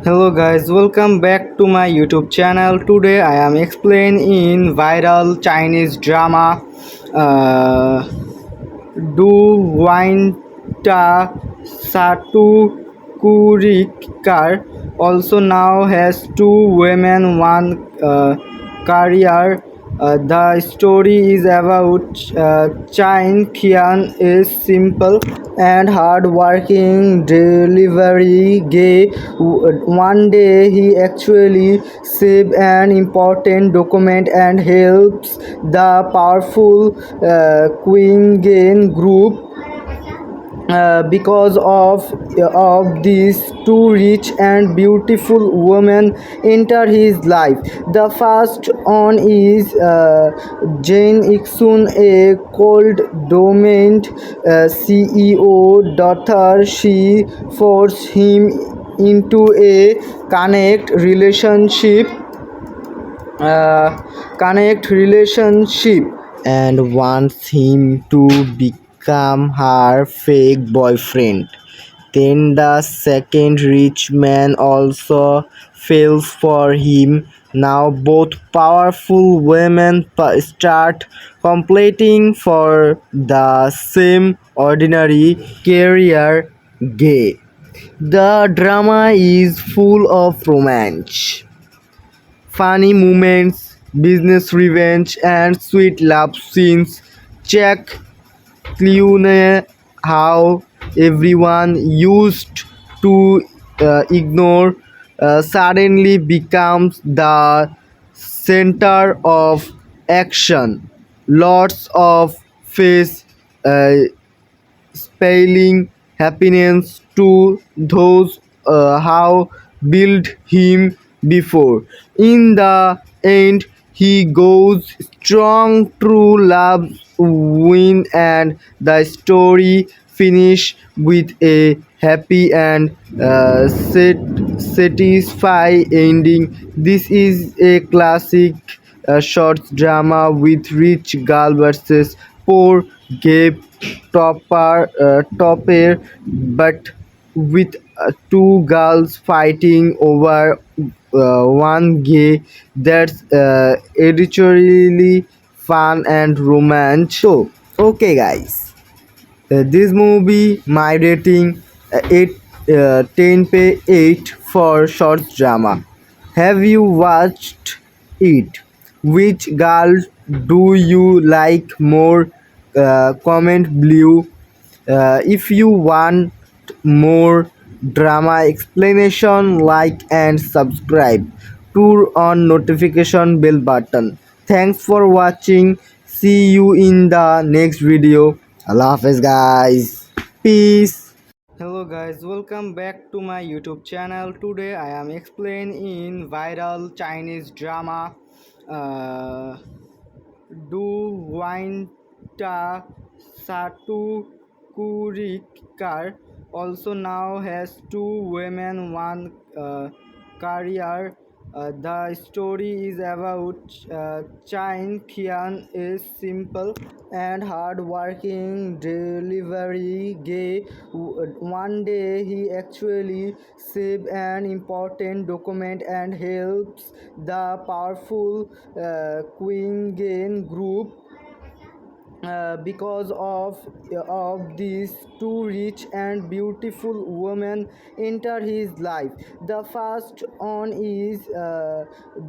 Hello guys, welcome back to my YouTube channel. Today I am explaining in viral Chinese drama uh, Du Wine Ta Satu Kurikar also now has two women, one career. The story is about Chin Qian is simple and hard-working delivery guy. One day he actually saves an important document and helps the powerful Queen Gain group because of these two rich and beautiful women enter his life. The first one is Jane Iksun, a cold domain CEO daughter. She forced him into a connect relationship uh, connect relationship and wants him to become her fake boyfriend. Then the second rich man also falls for him. Now both powerful women start competing for the same ordinary career gay. The drama is full of romance, funny moments, business revenge, and sweet love scenes. Check Clooney, how everyone used to ignore suddenly becomes the center of action. Lots of face uh, spelling happiness to those how built him before. In the end, he goes strong. True love win, and the story finish with a happy and satisfying ending. This is a classic short drama with rich girl versus poor gay topper, but with two girls fighting over one gay. That's editorially fun and romance. So, okay, guys, this movie my rating 8 10 pay 8 for short drama. Have you watched it? Which girl do you like more? Comment below. If you want more drama explanation, like and subscribe. Turn on notification bell button. Thanks for watching. See you in the next video. Allah Hafiz, guys. Peace. Hello guys, welcome back to my YouTube channel. Today I am explaining in viral Chinese drama Du Wine Ta Satu Kurikar also now has two women, one career. The story is about Chin Qian is simple and hard-working delivery guy. One day he actually saves an important document and helps the powerful Queen Gain group because of these two rich and beautiful women enter his life. The first one is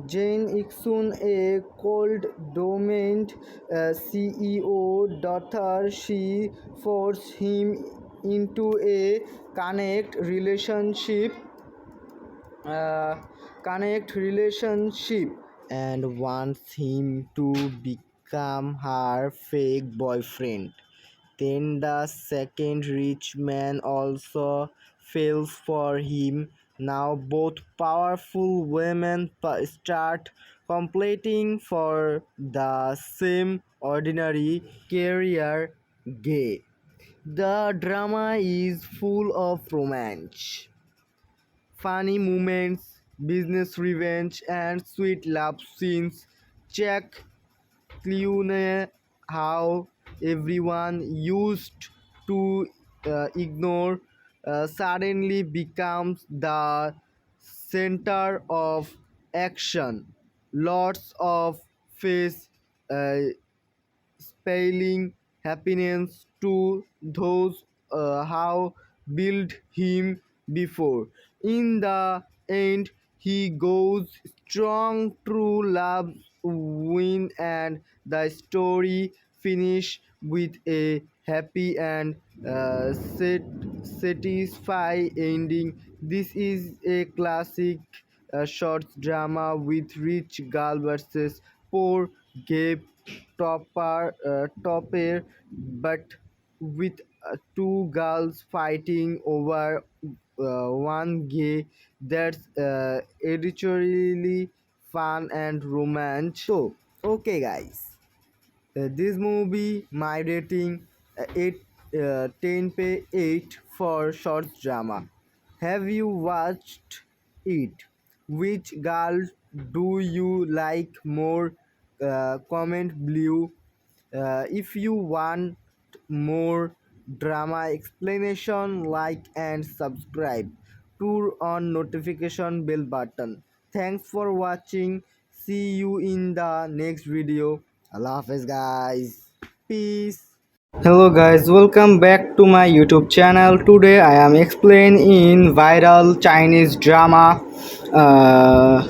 Jane Iksun, a cold domain CEO daughter. She forced him into a connect relationship uh, and wants him to become her fake boyfriend. Then the second rich man also falls for him. Now both powerful women start competing for the same ordinary career gay. The drama is full of romance, funny moments, business revenge, and sweet love scenes. Check Clooney, how everyone used to ignore suddenly becomes the center of action. Lots of face uh, spelling happiness to those how built him before. In the end, he goes strong. True love win, and the story finish with a happy and satisfying ending. This is a classic short drama with rich girl versus poor gay topper, but with two girls fighting over one gay. That's editorially fun and romance. So, okay, guys, this movie my rating 8 10 pay 8 for short drama. Have you watched it? Which girl do you like more? Comment below. If you want more drama explanation, like and subscribe. Turn on notification bell button. Thanks for watching. See you in the next video. Allah Hafiz, guys. Peace. Hello guys, welcome back to my YouTube channel. Today I am explaining in viral Chinese drama uh,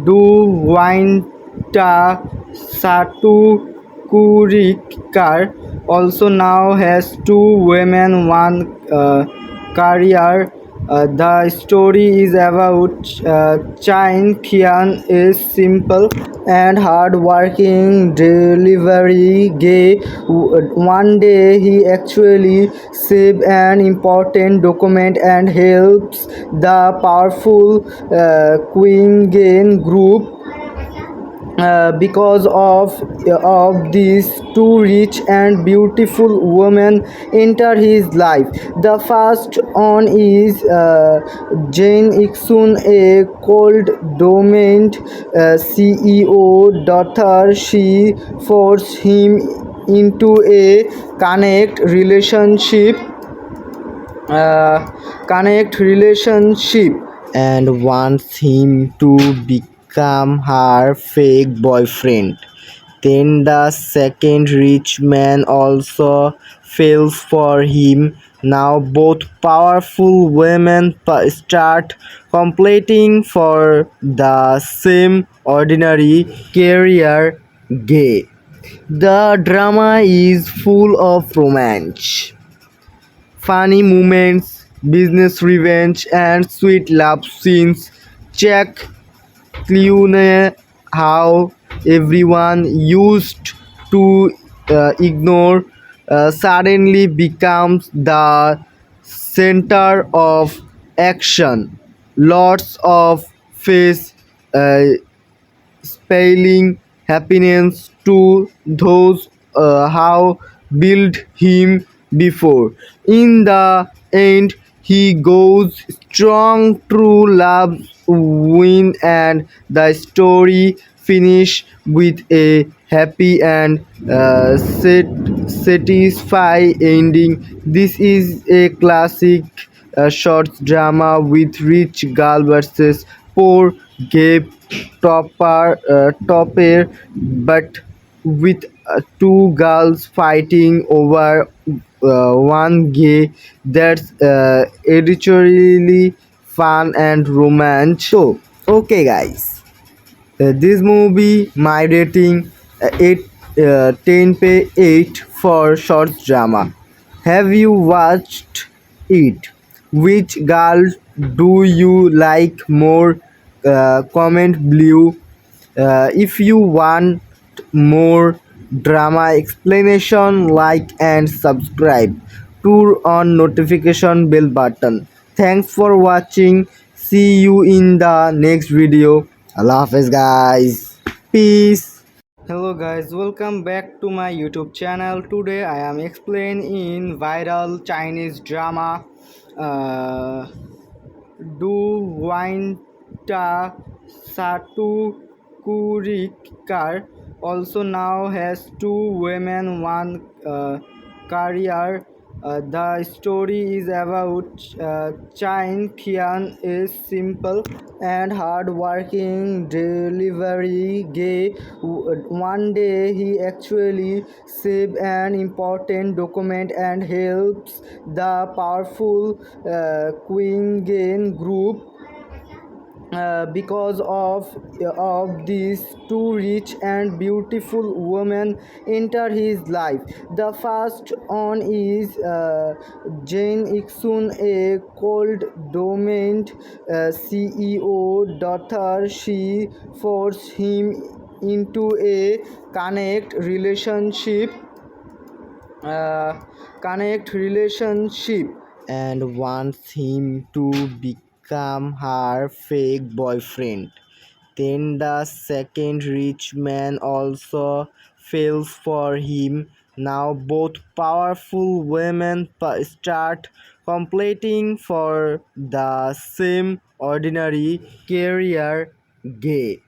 Du Winta Satu Kurikar also now has two women, one career. The story is about Chin Qian, a simple and hard-working delivery guy. One day, he actually saves an important document and helps the powerful Qingyan group. Because of these two rich and beautiful women enter his life. The first one is Jane Ixun, a cold domain CEO daughter. She forced him into a uh, connect relationship and wants him to become her fake boyfriend. Then the second rich man also falls for him. Now both powerful women start competing for the same ordinary career gay. The drama is full of romance, funny moments, business revenge, and sweet love scenes. Check Clune, how everyone used to ignore suddenly becomes the center of action. Lots of face uh, spelling happiness to those how built him before. In the end, he goes strong. True love win, and the story finish with a happy and satisfying ending. This is a classic short drama with rich girl versus poor gay topper, but with two girls fighting over one gay. That's editorially fun and romance. So, okay, guys, this movie my rating 8 10 pay 8 for short drama. Have you watched it? Which girl do you like more? Comment below. If you want more drama explanation, like and subscribe. Turn on notification bell button. Thanks for watching. See you in the next video. Allah Hafiz, guys. Peace. Hello guys, welcome back to my YouTube channel. Today I am explaining in viral Chinese drama Du Winta Satu Kurikar also now has two women, one career. The story is about Chin Qian, a simple and hard-working delivery guy. One day, he actually saves an important document and helps the powerful Qing group. Because of these two rich and beautiful women enter his life. The first one is Jane Ixun, a cold dominant CEO daughter. She forced him into a connect relationship uh, connect relationship and wants him to become her fake boyfriend. Then the second rich man also falls for him. Now both powerful women start competing for the same ordinary career gay.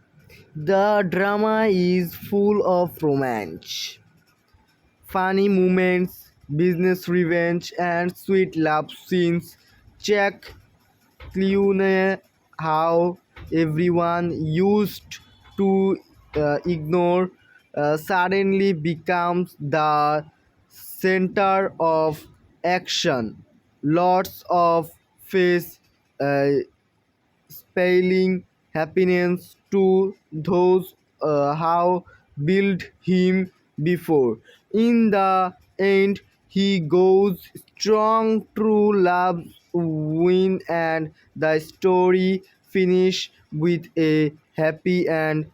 The drama is full of romance, funny moments, business revenge, and sweet love scenes. Check Clooney, how everyone used to ignore suddenly becomes the center of action. Lots of face uh, spelling happiness to those how built him before. In the end, he goes strong. True love win, and the story finish with a happy and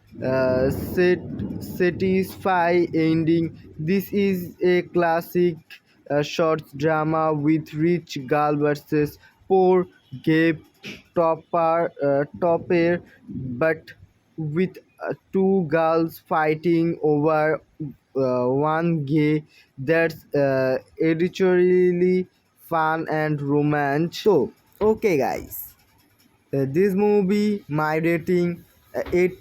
satisfying ending. This is a classic short drama with rich girl versus poor gay topper, but with two girls fighting over one gay. That's editorially fun and romance. So, okay, guys, this movie, my rating 8,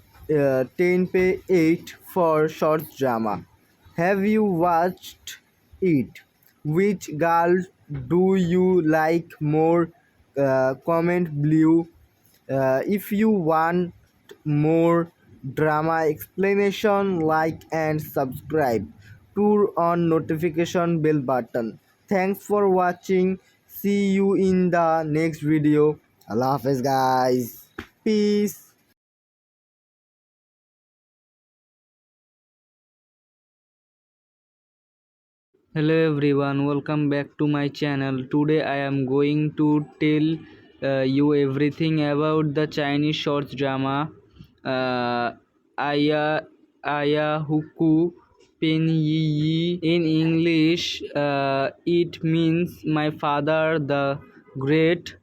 10 pay 8 for short drama. Have you watched it? Which girl do you like more? Comment below. If you want more drama explanation, like and subscribe. Turn on notification bell button. Thanks for watching. See you in the next video. Allah Hafiz, guys. Peace. Hello everyone, welcome back to my channel. Today I am going to tell you everything about the Chinese short drama uh, Aya Aya Huku Pen Yi Yi. In English, it means my father, the great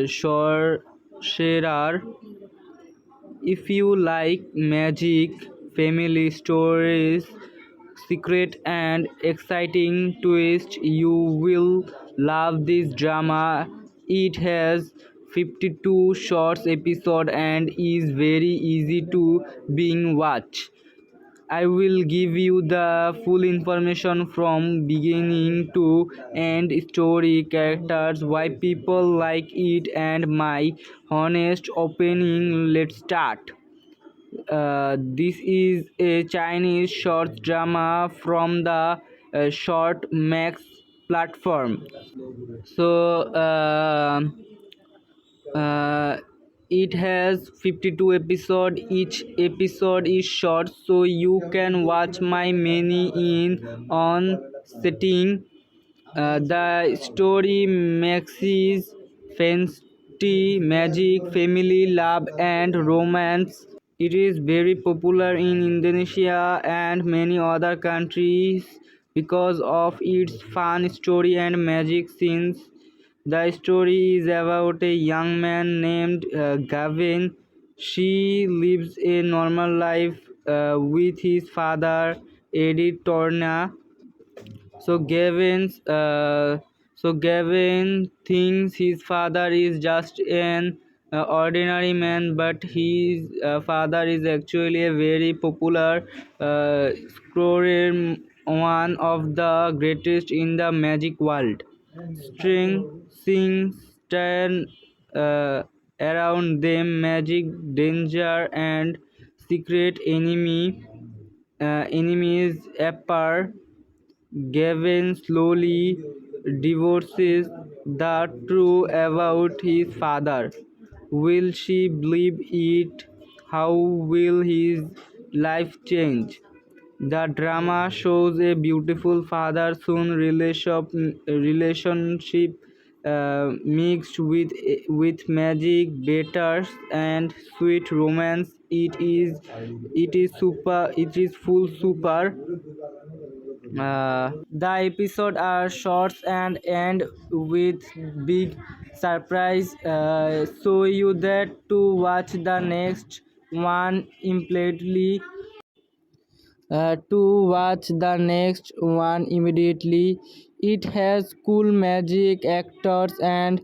sorcerer. If you like magic, family stories, secret and exciting twist, you will love this drama. It has 52 short episodes and is very easy to being watch. I will give you the full information from beginning to end, story, characters, why people like it, and my honest opinion. Let's start. This is a Chinese short drama from the Short Max platform. So uh, it has 52 episodes. Each episode is short, so you can watch my many in on setting. The story mixes fantasy, magic, family, love, and romance. It is very popular in Indonesia and many other countries because of its fun story and magic scenes. The story is about a young man named Gavin. She lives a normal life with his father, Eddie Torna. So Gavin thinks his father is just an ordinary man, but his father is actually a very popular scorer, one of the greatest in the magic world. string, sing, turn around them, magic, danger, and secret enemies appear. Gavin slowly divorces the truth about his father. Will she believe it? How will his life change? The drama shows a beautiful father-son relationship mixed with magic, battles, and sweet romance. It is super. It is full super. The episodes are short and end with big surprise. So you that to watch the next one immediately. Immediately. It has cool magic, actors, and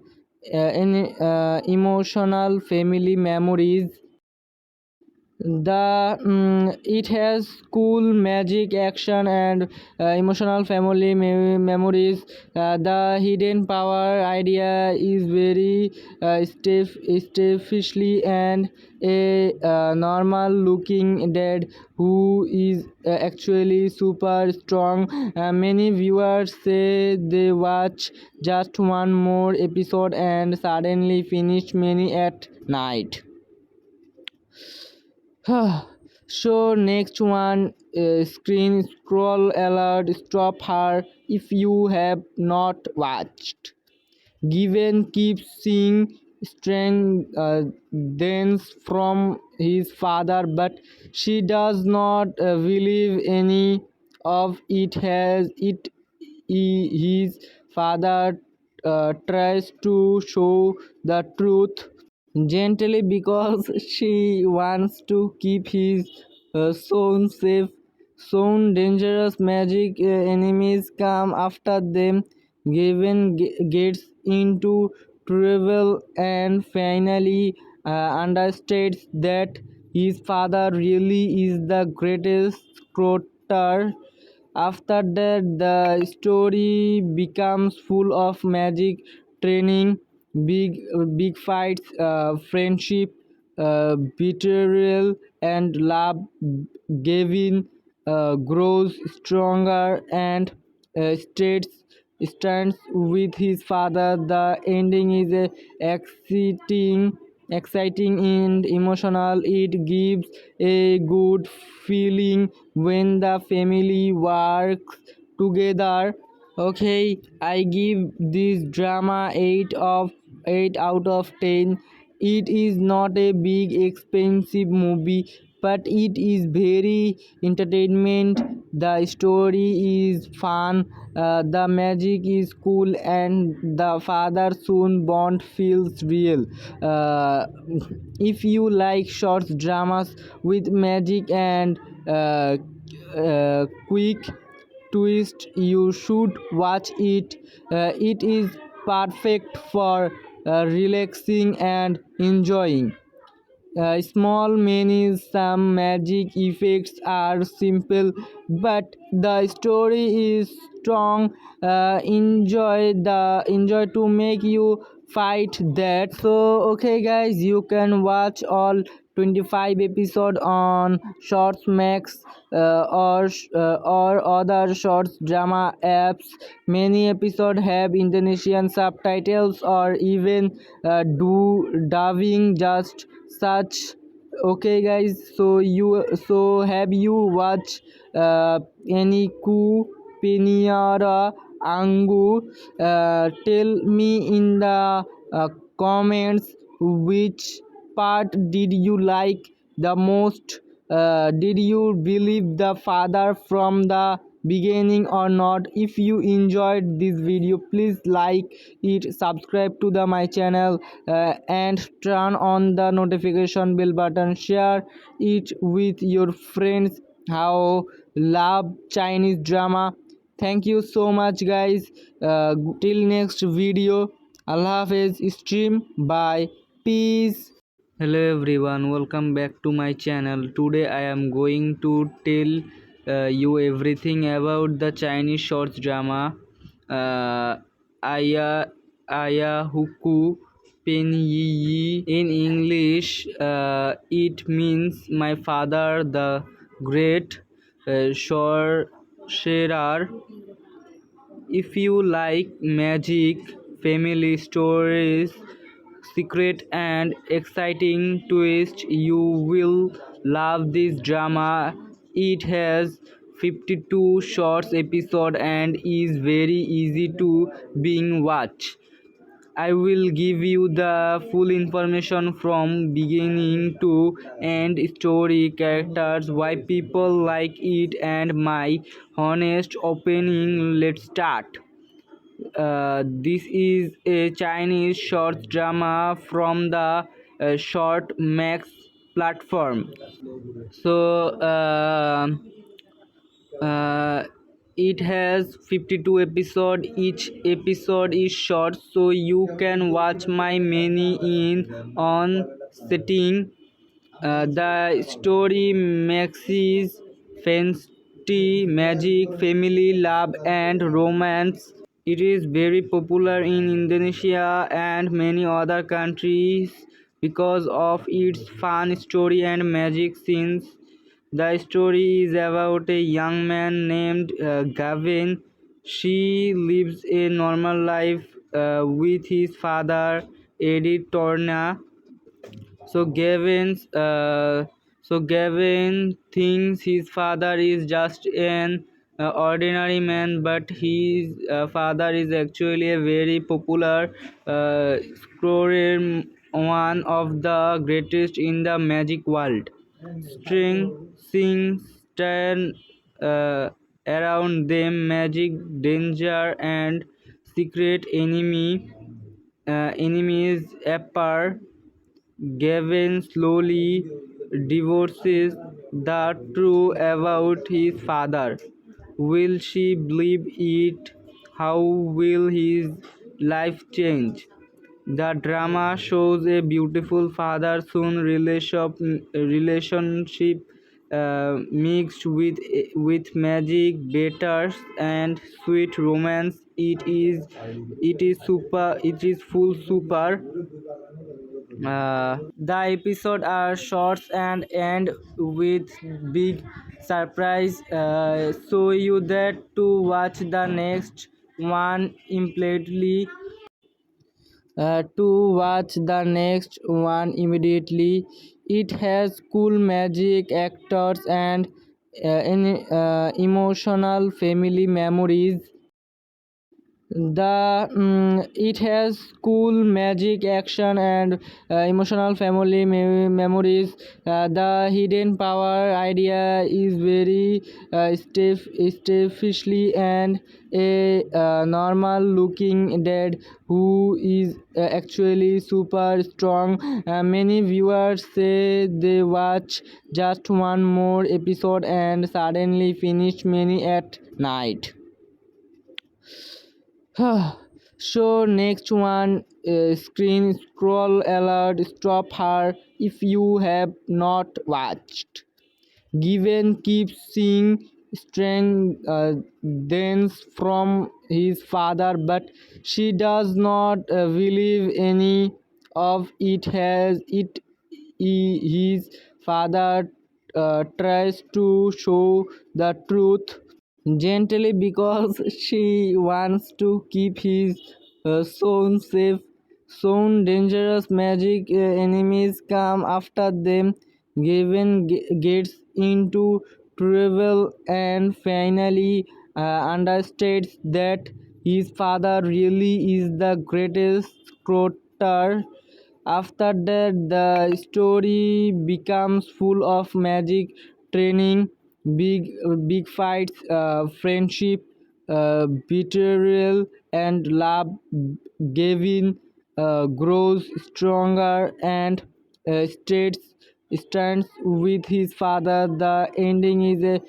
emotional family memories. It has cool magic, action, and emotional family memories. The hidden power idea is very stiffly, and a normal looking dad who is actually super strong. Many viewers say they watch just one more episode and suddenly finish many at night. So next one, screen scroll alert, stop her if you have not watched. Given keeps seeing strength thence from his father, but she does not believe any of it. Has it his father tries to show the truth gently because she wants to keep his son safe. Soon dangerous magic enemies come after them. Gavin gets into trouble and finally understands that his father really is the greatest scrotter. After that, the story becomes full of magic, training, big fights, friendship, betrayal, and love. Gavin grows stronger and states stands with his father. The ending is exciting and emotional. It gives a good feeling when the family works together. Okay, I give this drama 8 out of 10. It is not a big expensive movie, but it is very entertainment. The story is fun, the magic is cool, and the father son bond feels real. If you like short dramas with magic and quick twist, you should watch it. It is perfect for relaxing and enjoying. Small menus, some magic effects are simple, but the story is strong. Enjoy to make you fight that. So okay, guys, you can watch all 25 episode on Shorts Max or other shorts drama apps. Many episodes have Indonesian subtitles or even do dubbing just such. Okay guys, so have you watched any ku Piniara Angu? Tell me in the comments which part did you like the most. Did you believe the father from the beginning or not? If you enjoyed this video, please like it, subscribe to the my channel, and turn on the notification bell button. Share it with your friends how love Chinese drama. Thank you so much guys. Till next video. Allah Hafiz. Stream. Bye. Peace. Hello everyone, welcome back to my channel. Today I am going to tell you everything about the Chinese short drama. Aya Ayahuku Penyi. In English, it means my father, the great sorcerer. If you like magic, family stories, secret and exciting twists, you will love this drama. It has 52 short episodes and is very easy to binge watch. I will give you the full information from beginning to end, story, characters, why people like it, and my honest opinion. Let's start. This is a Chinese short drama from the Short Max platform. So uh, it has 52 episodes. Each episode is short, so you can watch my many in on setting. The story mixes fantasy, magic, family, love, and romance. It is very popular in Indonesia and many other countries because of its fun story and magic scenes. The story is about a young man named Gavin. She lives a normal life with his father, Eddie Torna. So Gavin thinks his father is just an ordinary man, but his father is actually a very popular explorer, one of the greatest in the magic world. String things turn uh, around them, magic, danger, and secret enemies appear. Gavin slowly divorces the truth about his father. Will she believe it? How will his life change? The drama shows a beautiful father-son relationship mixed with magic, battles, and sweet romance. It is full super. The episodes are short and end with big surprise. So you that to watch the next one immediately. It has cool magic, actors, and emotional family memories. It has cool magic, action, and emotional family memories. The hidden power idea is very stiffishly, and a normal looking dad who is actually super strong. Many viewers say they watch just one more episode and suddenly finish many at night. So next one, screen scroll alert, stop her if you have not watched. Given keeps seeing strange dance from his father, but she does not believe any of it. His father tries to show the truth gently because she wants to keep his son safe. Soon dangerous magic enemies come after them. Gavin gets into trouble and finally understands that his father really is the greatest scrotter. After that, the story becomes full of magic, training, big fights, friendship, betrayal, and love. Gavin grows stronger and stays stands with his father. The ending is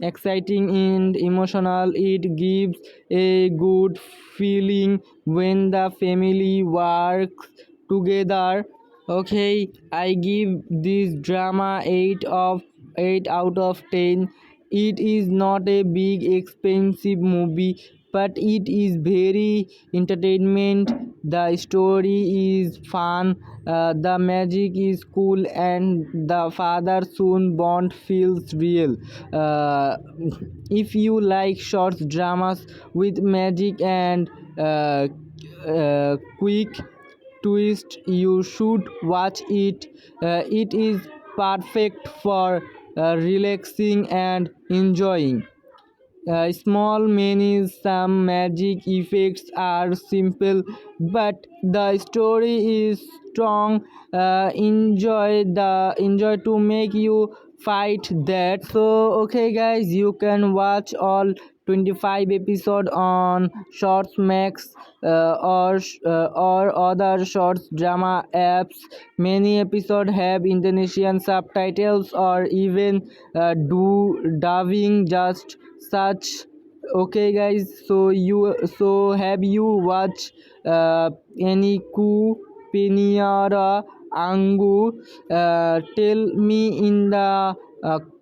exciting and emotional. It gives a good feeling when the family works together. Okay, I give this drama 8 out of 10. It is not a big expensive movie, but it is very entertainment. The story is fun, the magic is cool, and the father soon bond feels real. uh, if you like short dramas with magic and quick twist, you should watch it. It is perfect for relaxing and enjoying. Small menus, some magic effects are simple, but the story is strong. Enjoy to make you fight that. So okay, guys, you can watch all 25 episode on Shorts Max or other shorts drama apps. Many episodes have Indonesian subtitles or even do dubbing just such. Okay, guys, so have you watched any Ku Piniara Angu? Tell me in the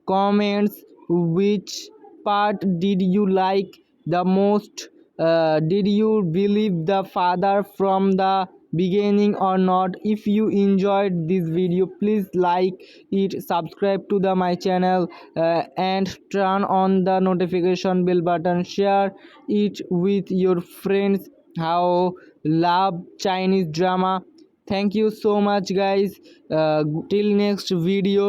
comments which part did you like the most. Did you believe the father from the beginning or not? If you enjoyed this video, please like it, subscribe to the my channel, and turn on the notification bell button. Share it with your friends how love Chinese drama. Thank you so much, guys. Till next video.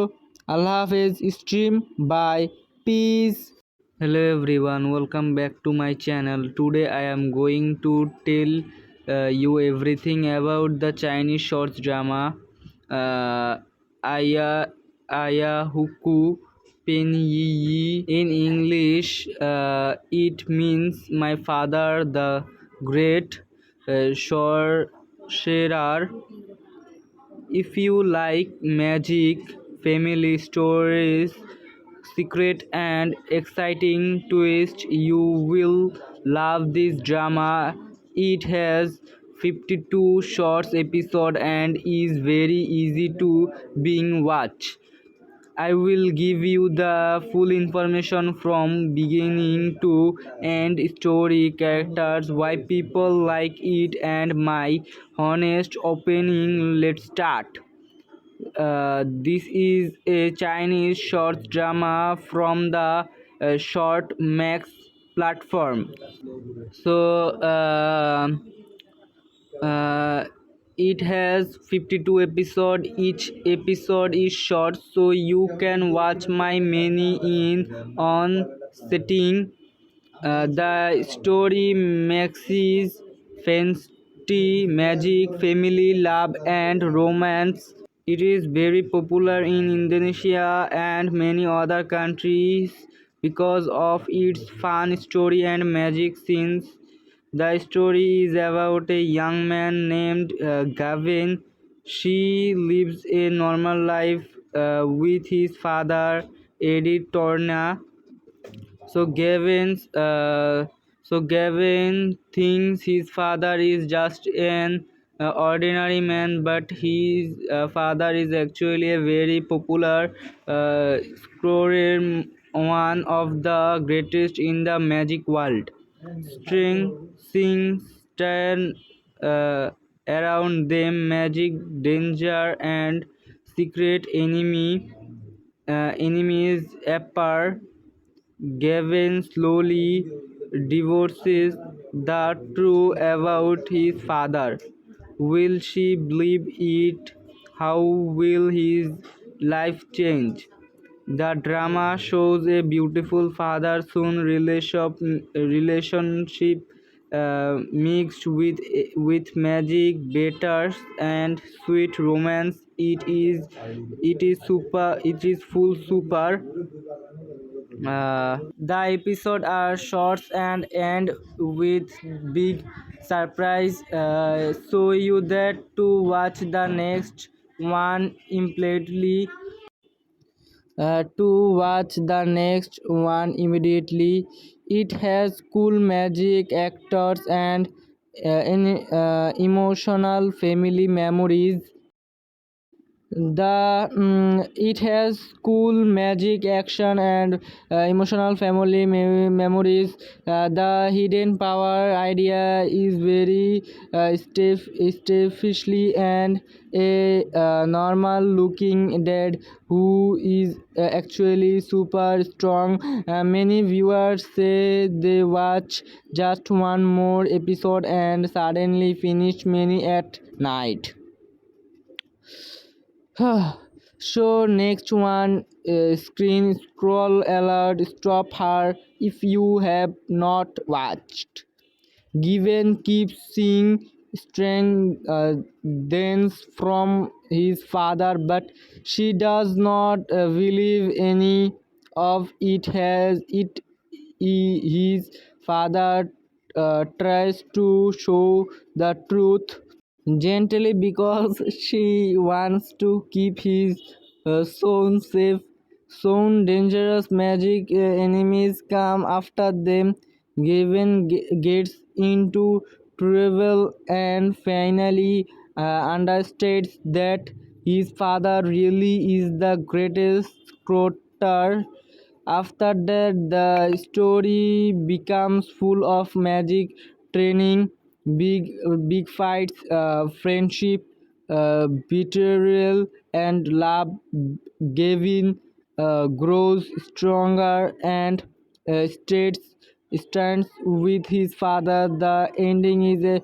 Allah Hafiz. Stream. Bye. Peace. Hello everyone, welcome back to my channel. Today I am going to tell you everything about the Chinese short drama uh, Aya Huku Pen Yi Yi. In English, it means my father, the great sorcerer. If you like magic, family stories, secret and exciting twist, you will love this drama. It has 52 short episodes and is very easy to being watch. I will give you the full information from beginning to end, story, characters, why people like it, and my honest opinion. Let's start. This is a Chinese short drama from the Short Max platform. So uh, it has 52 episodes. Each episode is short, so you can watch my many in on setting. The story mixes fantasy, magic, family, love, and romance. It is very popular in Indonesia and many other countries because of its fun story and magic scenes. The story is about a young man named Gavin. She lives a normal life with his father, Eddie Torna. So Gavin thinks his father is just an ordinary man, but his father is actually a very popular explorer, one of the greatest in the magic world. String sings turn around them, magic, danger, and secret enemies appear. Gavin slowly divorces the truth about his father. Will she believe it? How will his life change? The drama shows a beautiful father-son relationship mixed with magic, battles, and sweet romance. It is full super. The episodes are short and end with big surprise. So you that to watch the next one immediately. It has cool magic, actors, and emotional family memories. It has cool magic, action, and emotional family memories. The hidden power idea is very stiffishly, and a normal looking dad who is actually super strong. Many viewers say they watch just one more episode and suddenly finish many at night. So next one, screen scroll alert, stop her if you have not watched. Given keeps seeing strange dance from his father, but she does not believe any of it. Has it his father tries to show the truth gently because she wants to keep his son safe. Soon dangerous magic enemies come after them. Given gets into trouble and finally understands that his father really is the greatest scrotter. After that, the story becomes full of magic, training, big fights, friendship, betrayal, and love. Gavin grows stronger and states stands with his father. The ending is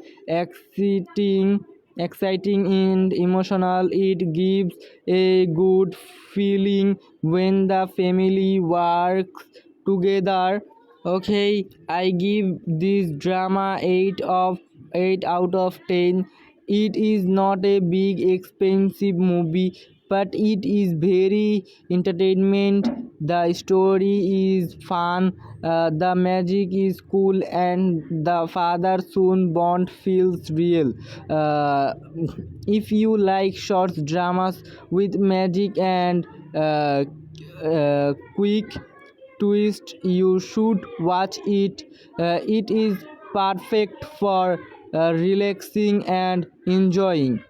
exciting and emotional. It gives a good feeling when the family works together. Okay, I give this drama 8 out of 10. It is not a big expensive movie, but it is very entertainment. The story is fun, the magic is cool, and the father son bond feels real. If you like short dramas with magic and quick twist, you should watch it. It is perfect for relaxing and enjoying.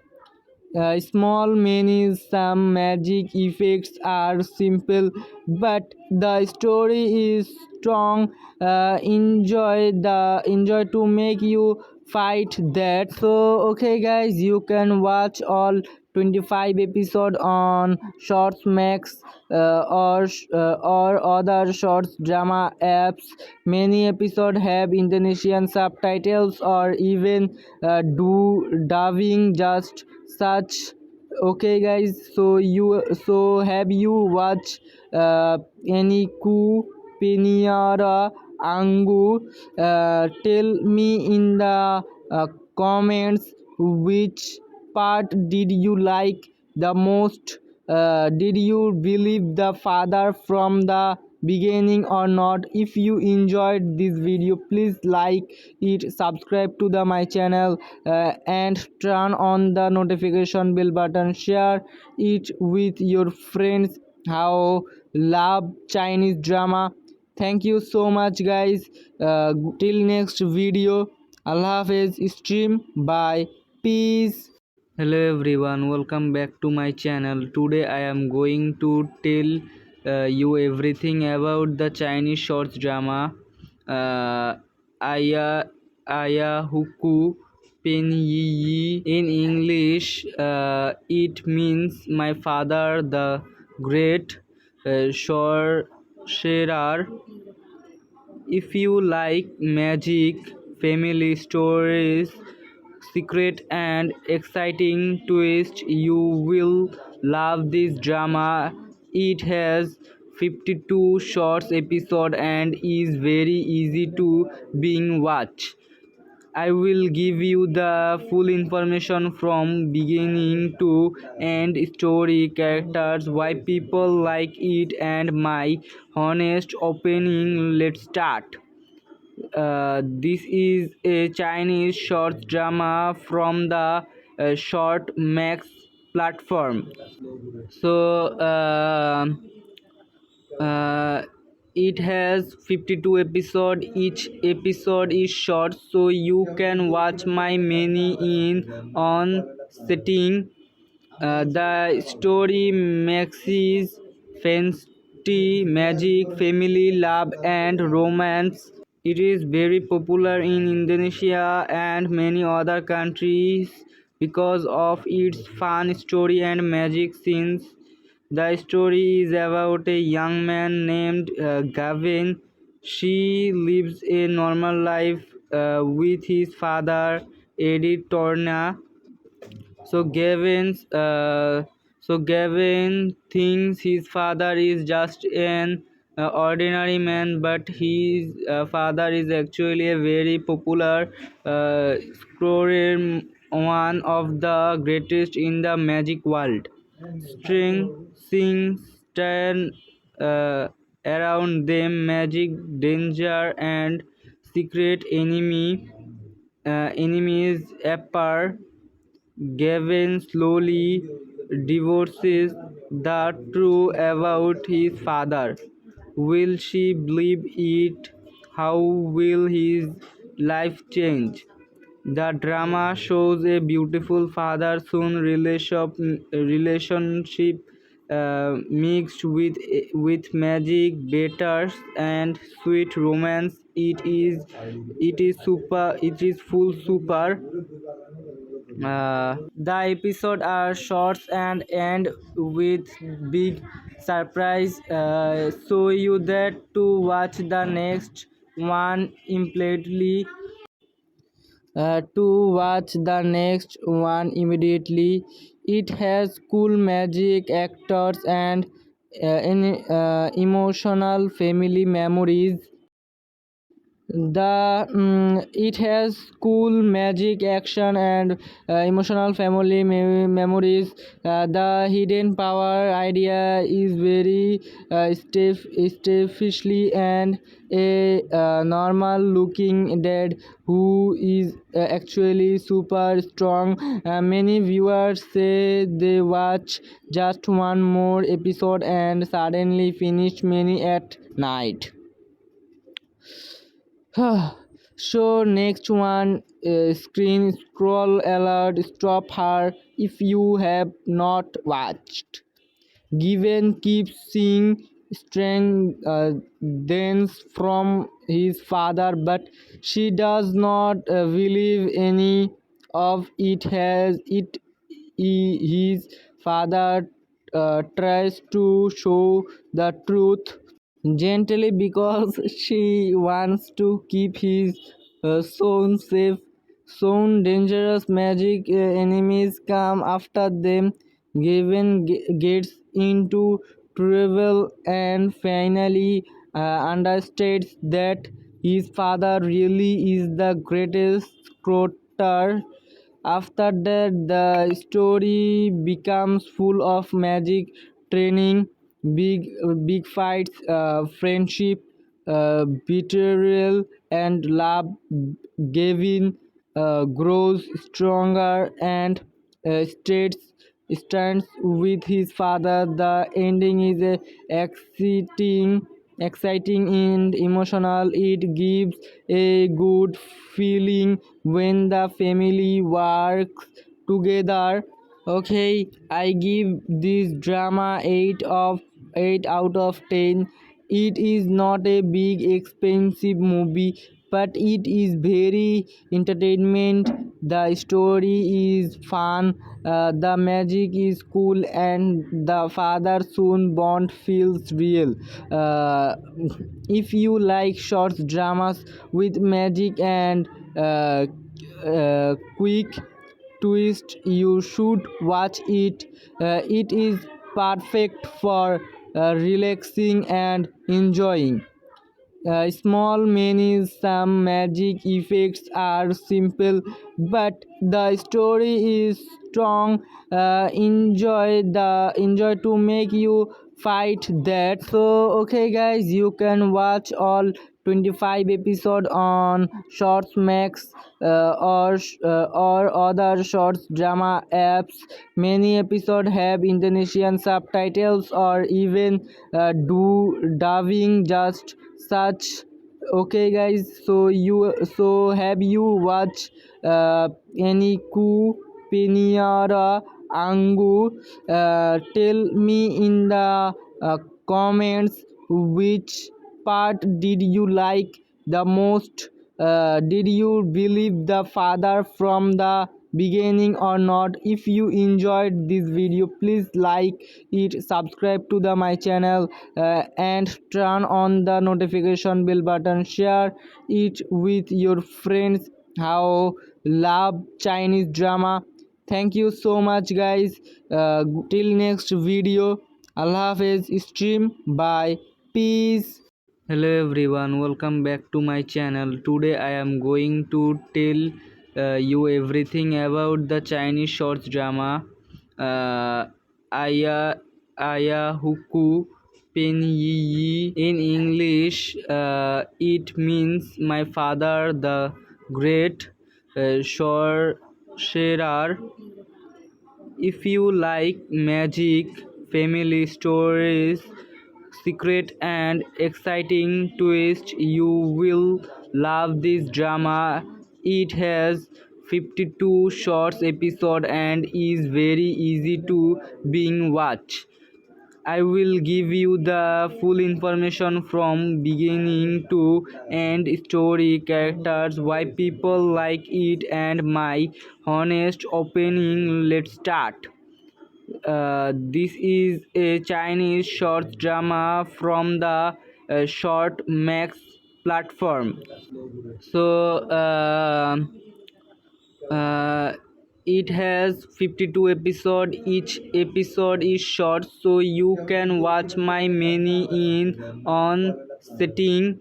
Small menus, some magic effects are simple, but the story is strong. Enjoy to make you fight that. So okay, guys, you can watch all 25 episode on Shorts Max or other shorts drama apps. Many episodes have Indonesian subtitles or even do dubbing just such. Okay guys, so have you watched any ku Piniara Angu? Tell me in the comments which part did you like the most. Did you believe the father from the beginning or not? If you enjoyed this video, please like it, subscribe to the my channel, and turn on the notification bell button. Share it with your friends how love Chinese drama. Thank you so much guys. Till next video. Allah Hafiz. Stream. Bye. Peace. Hello everyone, welcome back to my channel. Today I am going to tell you everything about the Chinese short drama uh, Aya Huku Pen Yi Yi. In English, it means my father, the great sorcerer. If you like magic, family stories, secret and exciting twist, you will love this drama. It has 52 short episodes and is very easy to being watch. I will give you the full information from beginning to end, story, characters, why people like it, and my honest opinion. Let's start. This is a Chinese short drama from the Short Max platform. So uh, it has 52 episodes. Each episode is short, so you can watch my many in on setting. The story mixes fantasy, magic, family, love, and romance. It is very popular in Indonesia and many other countries because of its fun story and magic scenes. The story is about a young man named Gavin. She lives a normal life with his father, Eddie Torna. So Gavin thinks his father is just an ordinary man, but his father is actually a very popular explorer, one of the greatest in the magic world. String sings turn uh, around them, magic, danger, and secret enemies appear. Gavin slowly divorces the truth about his father. Will she believe it? How will his life change? The drama shows a beautiful father-son relationship mixed with magic, battles, and sweet romance. It is full super. The episodes are short and end with big surprise. So you that to watch the next one immediately. It has cool magic actors and emotional family memories. It has cool magic action and emotional family memories. The hidden power idea is very stiffishly, and a normal looking dad who is actually super strong. Many viewers say they watch just one more episode and suddenly finish many at night. So next one, screen scroll alert, stop her if you have not watched. Given keeps seeing strange dance from his father, but she does not believe any of it. Has it his father tries to show the truth gently because she wants to keep his son safe. Soon dangerous magic enemies come after them. Gavin gets into trouble and finally understands that his father really is the greatest crotter. After that, the story becomes full of magic, training, big big fights, friendship, betrayal, and love. Gavin grows stronger and states stands with his father. The ending is exciting and emotional. It gives a good feeling when the family works together. Okay, I give this drama 8 out of 10. It is not a big expensive movie, but it is very entertainment. The story is fun, the magic is cool, and the father son bond feels real. If you like short dramas with magic and quick twist, you should watch it. It is perfect for relaxing and enjoying. Small menus, some magic effects are simple, but the story is strong. Enjoy to make you fight that. So okay, guys, you can watch all 25 episode on Shorts Max or other shorts drama apps. Many episodes have Indonesian subtitles or even do dubbing just such. Okay guys, so have you watched any Ku Piniara Angu. Tell me in the comments which part did you like the most. Did you believe the father from the beginning or not? If you enjoyed this video, please like it, subscribe to the my channel, and turn on the notification bell button. Share it with your friends how love Chinese drama. Thank you so much guys. Till next video. Allah Hafiz. Stream. Bye. Peace. Hello everyone, welcome back to my channel. Today I am going to tell you everything about the Chinese short drama Aya Huku Pen Yi Yi. In English, it means my father, the great sorcerer. If you like magic, family stories, secret and exciting twists, you will love this drama. It has 52 short episodes and is very easy to binge watch. I will give you the full information from beginning to end, story, characters, why people like it, and my honest opinion. Let's start. This is a Chinese short drama from the Short Max platform. So uh, it has 52 episodes. Each episode is short, so you can watch my many in on setting.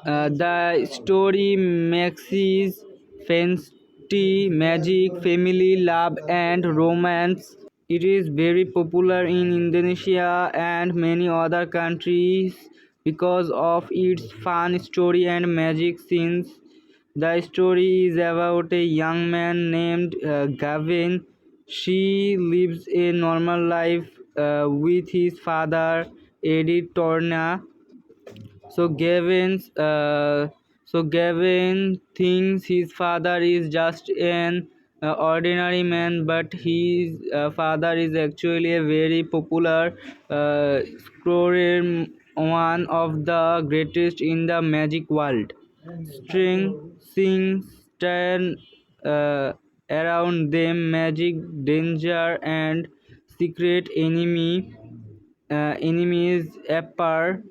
The story mixes fantasy, magic, family, love, and romance. It is very popular in Indonesia and many other countries because of its fun story and magic scenes. The story is about a young man named Gavin. She lives a normal life with his father, Eddie Torna. So Gavin thinks his father is just an ordinary man, but his father is actually a very popular scorer, one of the greatest in the magic world. String sings turn around them, magic, danger, and secret enemies appear.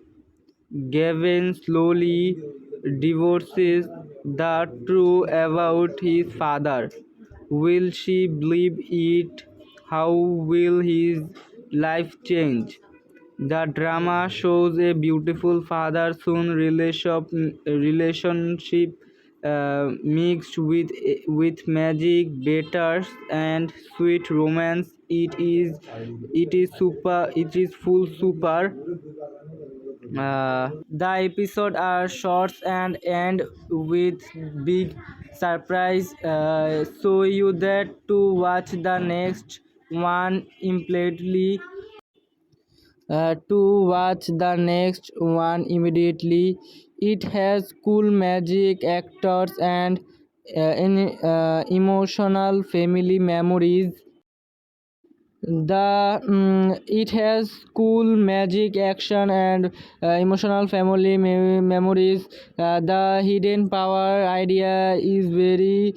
Gavin slowly divorces the truth about his father. Will she believe it? How will his life change? The drama shows a beautiful father-son relationship mixed with magic, battles, and sweet romance. It is full super. The episodes are short and end with big surprise. So you that to watch the next one immediately. It has cool magic, actors, and emotional family memories. It has cool magic, action, and emotional family memories. The hidden power idea is very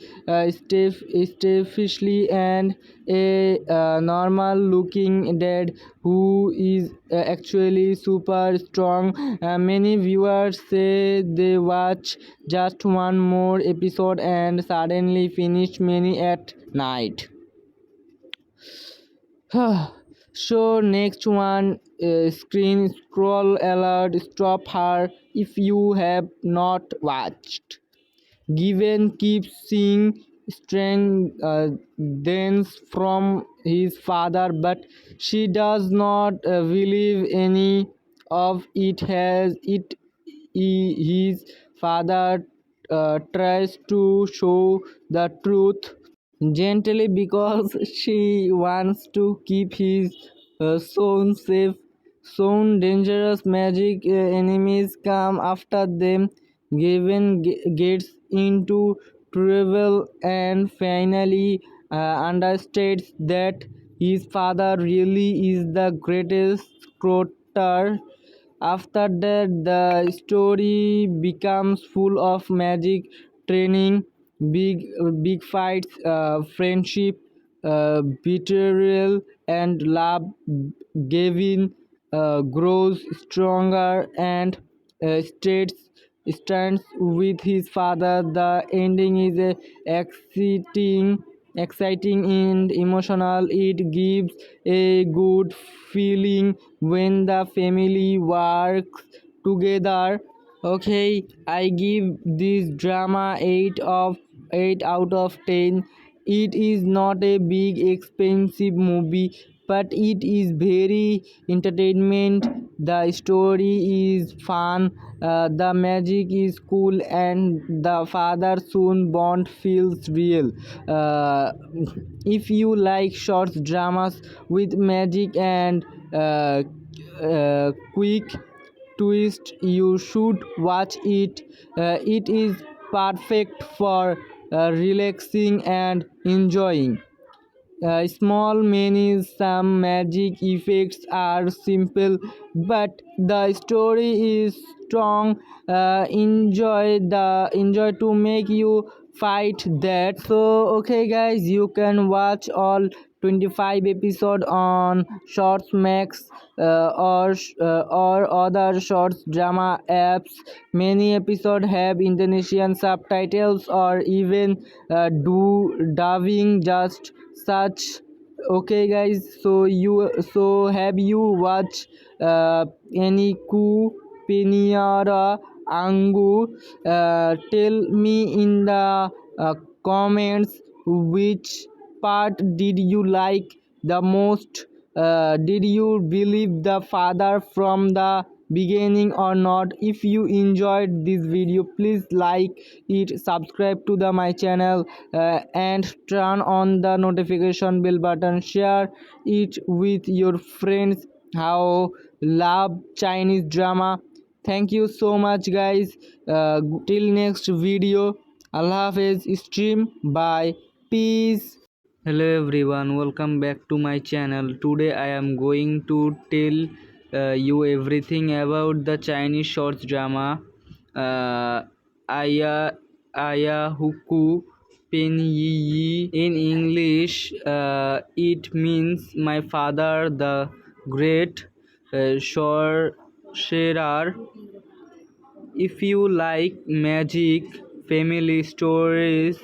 stiffishly, and a normal looking dad who is actually super strong. Many viewers say they watch just one more episode and suddenly finish many at night. So next one, screen scroll alert, stop her if you have not watched. Given keeps seeing strange dance from his father, but she does not believe any of it. His father tries to show the truth gently because she wants to keep his son safe. Soon dangerous magic enemies come after them. Gavin gets into trouble and finally understands that his father really is the greatest crotter. After that, the story becomes full of magic, training, big fights, friendship, betrayal, and love. Gavin grows stronger and states stands with his father. The ending is exciting and emotional. It gives a good feeling when the family works together. Okay, I give this drama 8 out of 10. It is not a big expensive movie, but it is very entertainment. The story is fun, the magic is cool, and the father son bond feels real. Uh, if you like short dramas with magic and quick twist, you should watch it. It is perfect for relaxing and enjoying. Small menus, some magic effects are simple, but the story is strong. Enjoy to make you fight that. So okay, guys, you can watch all 25 episode on Shorts Max or other shorts drama apps. Many episodes have Indonesian subtitles or even do dubbing just such. Okay, guys, so have you watched any ku Piniara Angu? Tell me in the comments which part did you like the most. Did you believe the father from the beginning or not? If you enjoyed this video, please like it, subscribe to the my channel, and turn on the notification bell button. Share it with your friends how love Chinese drama. Thank you so much, guys. Till next video. Allah Hafiz. Stream. Bye. Peace. Hello everyone, welcome back to my channel. Today I am going to tell you everything about the Chinese short drama uh, Aya Huku Pen Yi. In English, it means my father, the great sorcerer. If you like magic, family stories,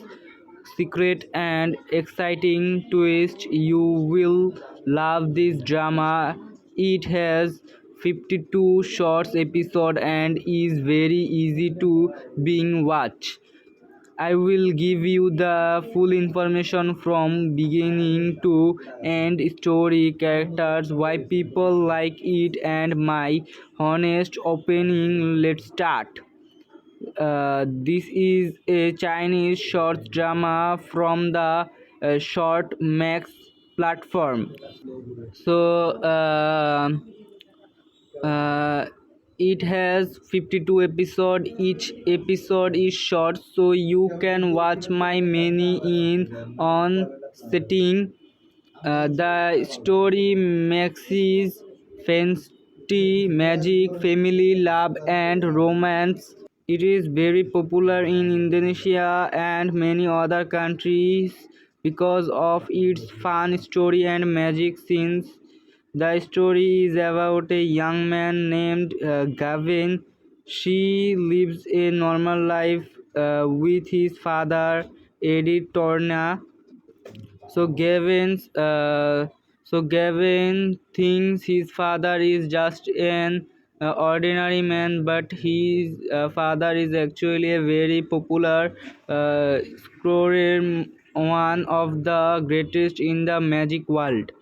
secret and exciting twist, you will love this drama. It has 52 short episodes and is very easy to being watched. I will give you the full information from beginning to end, story, characters, why people like it, and my honest opinion. Let's start. This is a Chinese short drama from the Short Max platform. So uh, it has 52 episodes. Each episode is short, so you can watch my many in on setting. The story mixes fantasy, magic, family, love, and romance. It is very popular in Indonesia and many other countries because of its fun story and magic scenes. The story is about a young man named Gavin. She lives a normal life with his father, Eddie Torna. So Gavin thinks his father is just an ordinary man, but his father is actually a very popular scorer, one of the greatest in the magic world.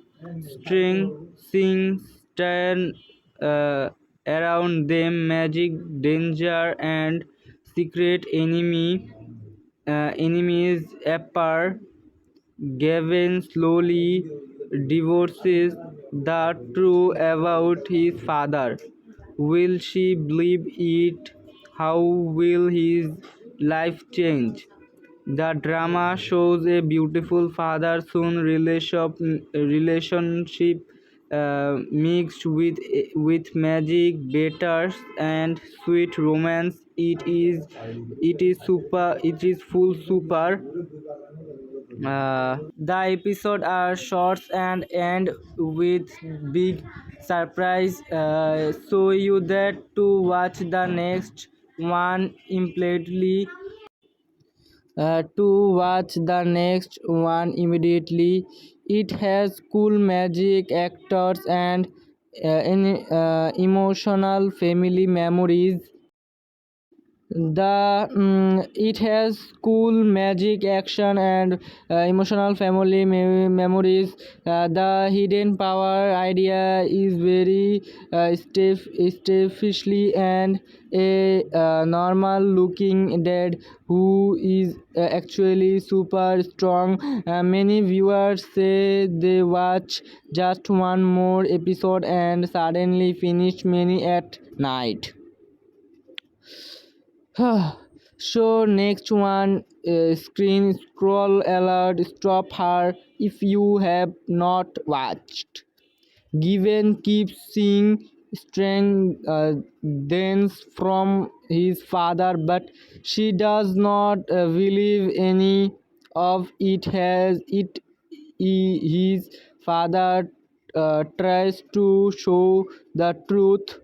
String sings turn around them, magic, danger, and secret enemies appear. Gavin slowly divorces the truth about his father. Will she believe it? How will his life change? The drama shows a beautiful father-son relationship mixed with magic, battles, and sweet romance. It is full super. The episodes are short and end with big surprise, so you that to watch the next one immediately. It has cool magic, actors, and emotional family memories. It has cool magic, action, and emotional family memories. The hidden power idea is very stiffishly, and a normal looking dad who is actually super strong. Many viewers say they watch just one more episode and suddenly finish many at night. So next one, screen scroll alert, stop her if you have not watched. Given keeps seeing strange dance from his father, but she does not believe any of it. His father tries to show the truth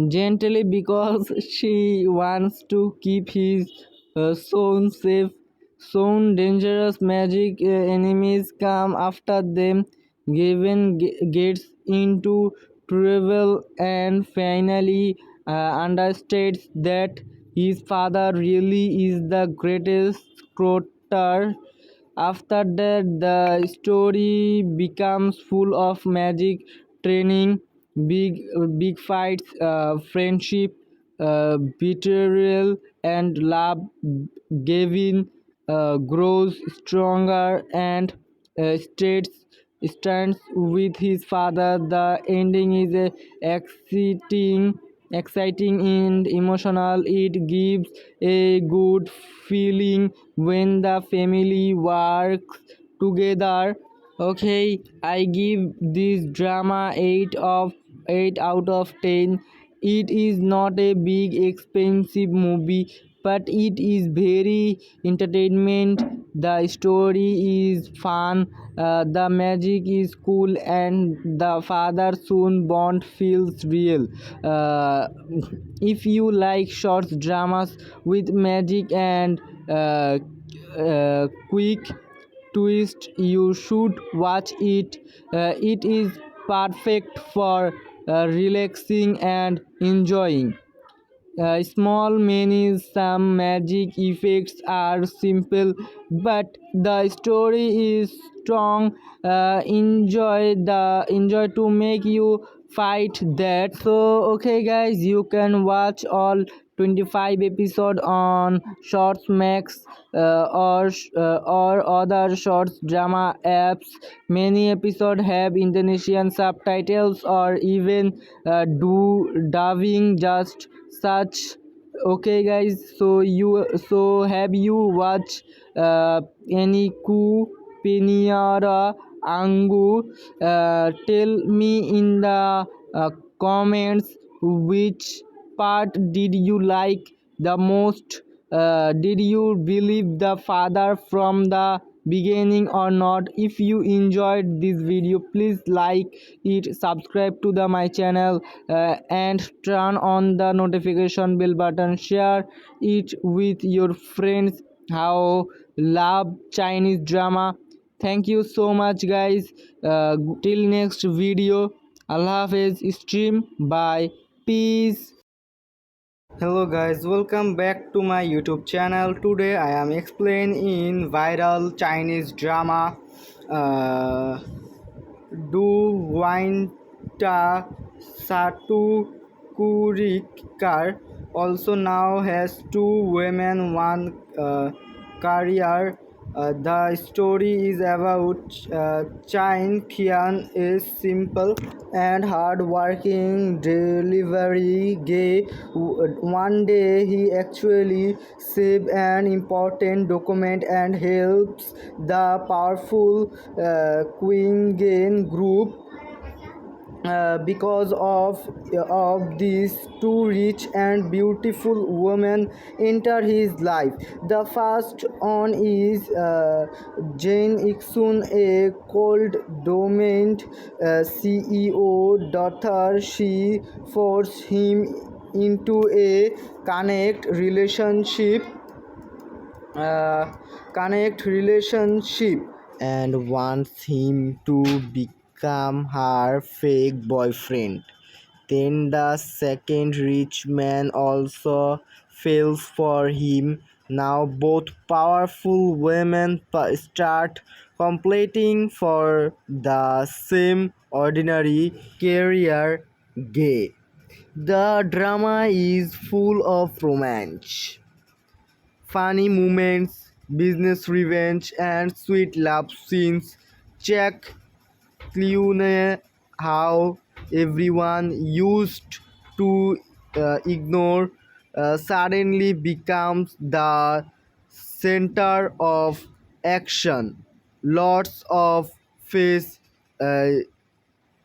gently because she wants to keep his son safe. Soon dangerous magic enemies come after them. Given gets into trouble and finally understands that his father really is the greatest crotter. After that, the story becomes full of magic, training, big big fights, friendship, betrayal, and love. Gavin grows stronger and states stands with his father. The ending is exciting and emotional. It gives a good feeling when the family works together. Okay, I give this drama 8 out of 10. It is not a big expensive movie, but it is very entertainment. The story is fun, the magic is cool, and the father son bond feels real. Uh, if you like short dramas with magic and quick twist, you should watch it. It is perfect for relaxing and enjoying. Small menus, some magic effects are simple, but the story is strong. Enjoy to make you fight that. So okay, guys, you can watch all 25 episode on Shorts Max or other shorts drama apps. Many episodes have Indonesian subtitles or even do dubbing just such. Okay guys, so have you watched any ku Piniara Angu? Tell me in the comments which part did you like the most. Did you believe the father from the beginning or not? If you enjoyed this video, please like it, subscribe to my channel, and turn on the notification bell button. Share it with your friends how love Chinese drama. Thank you so much guys. Till next video. Allah Hafiz. Stream. Bye. Peace. Hello guys, welcome back to my YouTube channel. Today I am explaining in viral Chinese drama uh, Du Winta Satu Kurikar, also now has two women, one career. The story is about Chin Tian, a simple and hard-working delivery guy. One day, he actually saves an important document and helps the powerful Queen group. Because of these two rich and beautiful women enter his life. The first one is Jane Iksun, a cold dominant CEO daughter. She forced him into a connect relationship uh, connect relationship and wants him to become her fake boyfriend. Then the second rich man also falls for him. Now both powerful women start competing for the same ordinary career gay. The drama is full of romance, funny moments, business revenge, and sweet love scenes. Check Clooney, how everyone used to ignore suddenly becomes the center of action. Lots of face uh,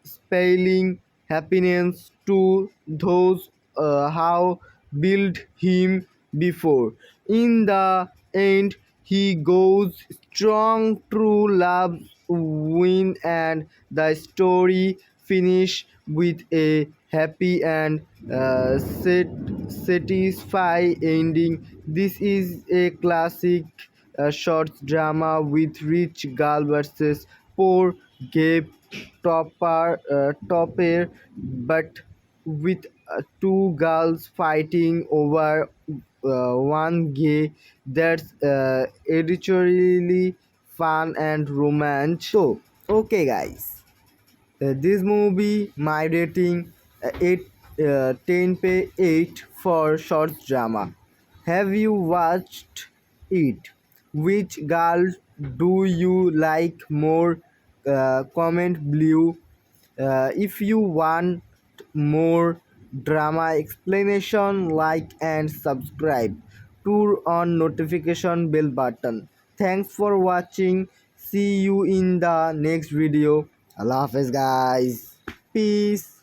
spelling happiness to those how built him before. In the end, he goes strong. True love win, and the story finish with a happy and satisfying ending. This is a classic short drama with rich girl versus poor gay topper, but with two girls fighting over one gay. That's editorially fun and romance. So, okay, guys, this movie my rating 8 10 pay 8 for short drama. Have you watched it? Which girl do you like more? Comment below. If you want more drama explanation, like and subscribe. Turn on notification bell button. Thanks for watching. See you in the next video. Allah Hafiz, guys. Peace.